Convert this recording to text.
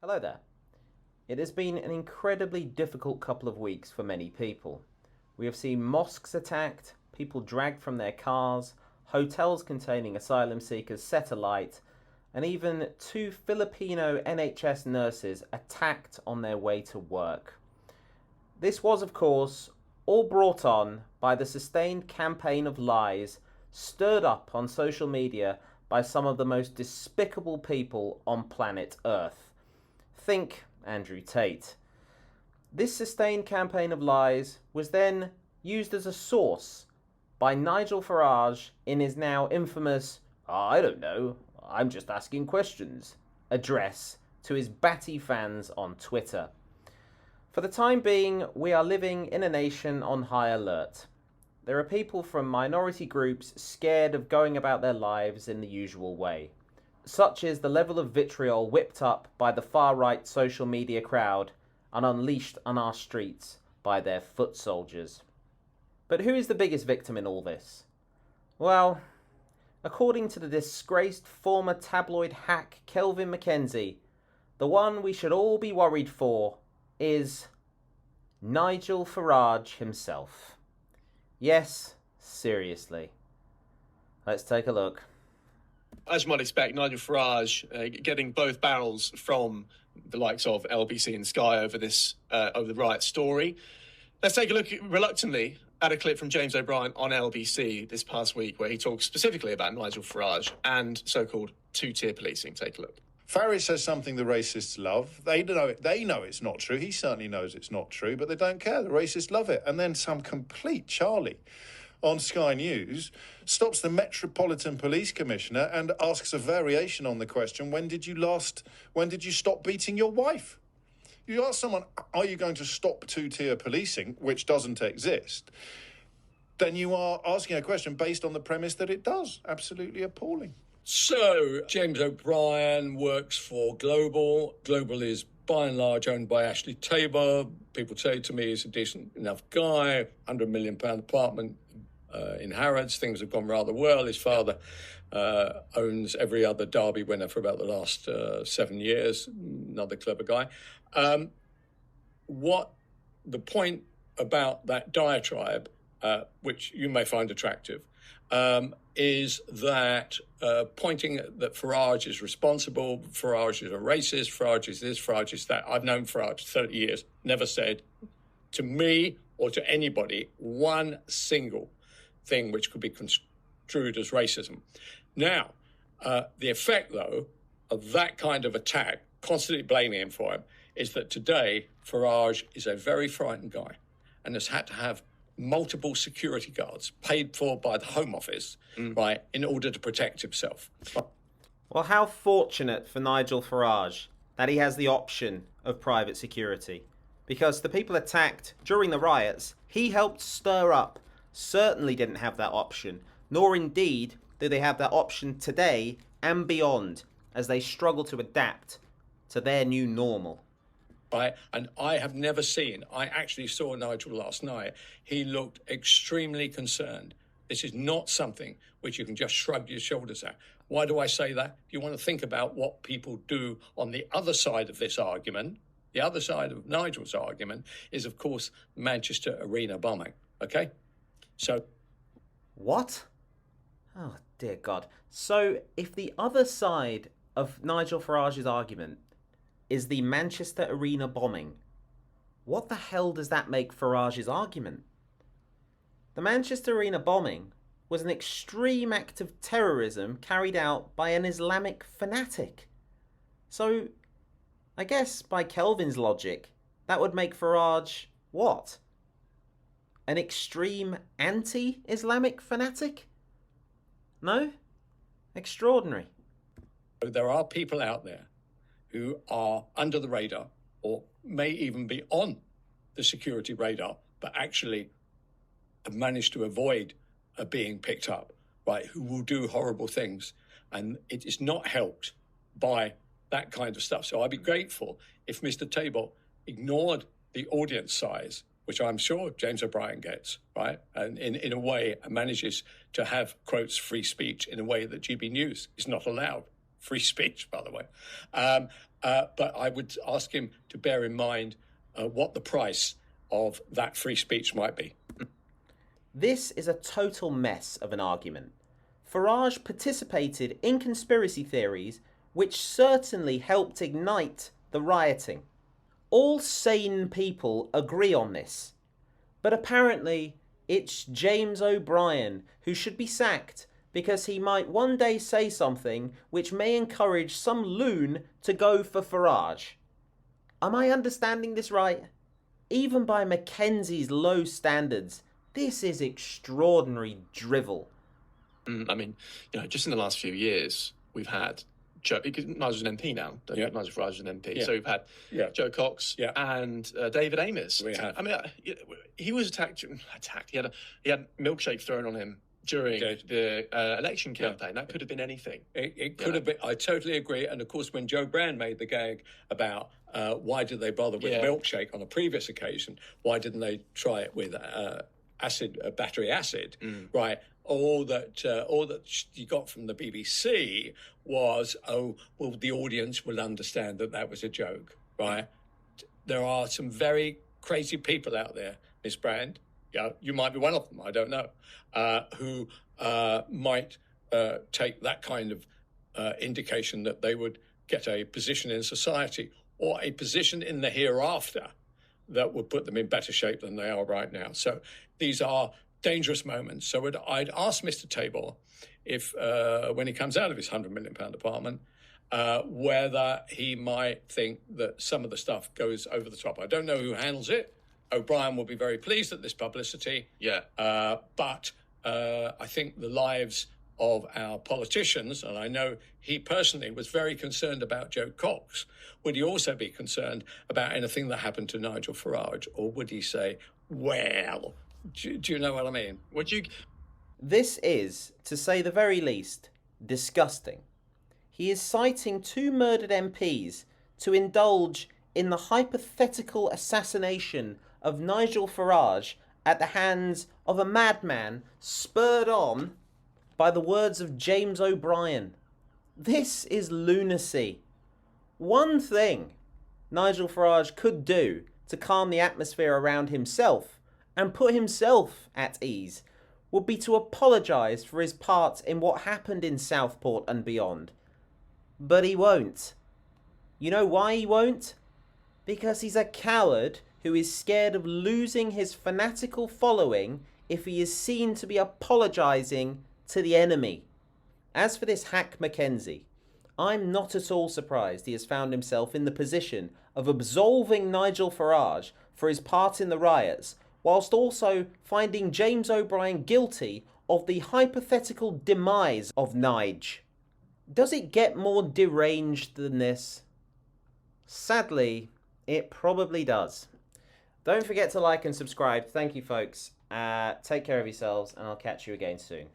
Hello there. It has been an incredibly difficult couple of weeks for many people. We have seen mosques attacked, people dragged from their cars, hotels containing asylum seekers set alight, and even 2 Filipino NHS nurses attacked on their way to work. This was, of course, all brought on by the sustained campaign of lies stirred up on social media by some of the most despicable people on planet Earth. Think Andrew Tate. This sustained campaign of lies was then used as a source by Nigel Farage in his now infamous, I don't know, I'm just asking questions, address to his batty fans on Twitter. For the time being, we are living in a nation on high alert. There are people from minority groups scared of going about their lives in the usual way. Such is the level of vitriol whipped up by the far-right social media crowd and unleashed on our streets by their foot soldiers. But who is the biggest victim in all this? Well, according to the disgraced former tabloid hack Kelvin Mackenzie, the one we should all be worried for is Nigel Farage himself. Yes, seriously. Let's take a look. As you might expect, Nigel Farage getting both barrels from the likes of LBC and Sky over the riot story. Let's take a look reluctantly at a clip from James O'Brien on LBC this past week, where he talks specifically about Nigel Farage and so-called two-tier policing. Take a look. Farage says something the racists love. They know it's not true. He certainly knows it's not true, but they don't care. The racists love it. And then some complete Charlie on Sky News stops the Metropolitan Police Commissioner and asks a variation on the question, when did you stop beating your wife? You ask someone, are you going to stop two-tier policing, which doesn't exist? Then you are asking a question based on the premise that it does. Absolutely appalling. So, James O'Brien works for Global. Global is by and large owned by Ashley Tabor. People say to me he's a decent enough guy, £100 million apartment in Harrods. Things have gone rather well. His father owns every other Derby winner for about the last 7 years. Another clever guy. What the point about that diatribe, which you may find attractive, is that pointing that Farage is responsible, Farage is a racist, Farage is this, Farage is that. I've known Farage 30 years, never said to me or to anybody one single thing which could be construed as racism. Now, the effect, though, of that kind of attack, constantly blaming him for him, is that today Farage is a very frightened guy and has had to have multiple security guards paid for by the Home Office, right, in order to protect himself. Well, how fortunate for Nigel Farage that he has the option of private security. Because the people attacked during the riots, he helped stir up, certainly didn't have that option, nor indeed do they have that option today and beyond as they struggle to adapt to their new normal. Right, and I have never seen, I actually saw Nigel last night, he looked extremely concerned. This is not something which you can just shrug your shoulders at. Why do I say that? If you want to think about what people do on the other side of this argument, the other side of Nigel's argument is, of course, Manchester Arena bombing, okay? So... What? Oh, dear God. So, if the other side of Nigel Farage's argument is the Manchester Arena bombing, what the hell does that make Farage's argument? The Manchester Arena bombing was an extreme act of terrorism carried out by an Islamic fanatic. So, I guess by Kelvin's logic, that would make Farage what? An extreme anti-Islamic fanatic? No? Extraordinary. There are people out there who are under the radar or may even be on the security radar, but actually have managed to avoid being picked up, right, who will do horrible things. And it is not helped by that kind of stuff. So I'd be grateful if Mr. Tabor ignored the audience size, which I'm sure James O'Brien gets, right, and in a way manages to have, quotes, free speech in a way that GB News is not allowed free speech, by the way. But I would ask him to bear in mind what the price of that free speech might be. This is a total mess of an argument. Farage participated in conspiracy theories which certainly helped ignite the rioting. All sane people agree on this. But apparently, it's James O'Brien who should be sacked because he might one day say something which may encourage some loon to go for Farage. Am I understanding this right? Even by Mackenzie's low standards, this is extraordinary drivel. I mean, just in the last few years, we've had Joe, because Nigel's an MP now. Nigel Farage is an MP. Yeah. So we've had Joe Cox and David Amess. We have. I mean, he was attacked. He had milkshake thrown on him during the election campaign. That could have been anything. It could have been. I totally agree. And of course, when Joe Brand made the gag about why did they bother with milkshake on a previous occasion, why didn't they try it with battery acid, right? All that you got from the BBC was, the audience will understand that was a joke, right? There are some very crazy people out there, Miss Brand. Yeah, you might be one of them. I don't know, who might take that kind of indication that they would get a position in society or a position in the hereafter that would put them in better shape than they are right now. So these are dangerous moments. So I'd ask Mr. Tabor if, when he comes out of his £100 million apartment, whether he might think that some of the stuff goes over the top. I don't know who handles it. O'Brien will be very pleased at this publicity. But I think the lives of our politicians, and I know he personally was very concerned about Joe Cox, would he also be concerned about anything that happened to Nigel Farage? Or would he say, well, do you know what I mean? This is, to say the very least, disgusting. He is citing 2 murdered MPs to indulge in the hypothetical assassination of Nigel Farage at the hands of a madman spurred on by the words of James O'Brien. This is lunacy. One thing Nigel Farage could do to calm the atmosphere around himself and put himself at ease would be to apologise for his part in what happened in Southport and beyond. But he won't. You know why he won't? Because he's a coward who is scared of losing his fanatical following if he is seen to be apologising to the enemy. As for this hack Mackenzie, I'm not at all surprised he has found himself in the position of absolving Nigel Farage for his part in the riots, whilst also finding James O'Brien guilty of the hypothetical demise of Nige. Does it get more deranged than this? Sadly, it probably does. Don't forget to like and subscribe. Thank you, folks. Take care of yourselves, and I'll catch you again soon.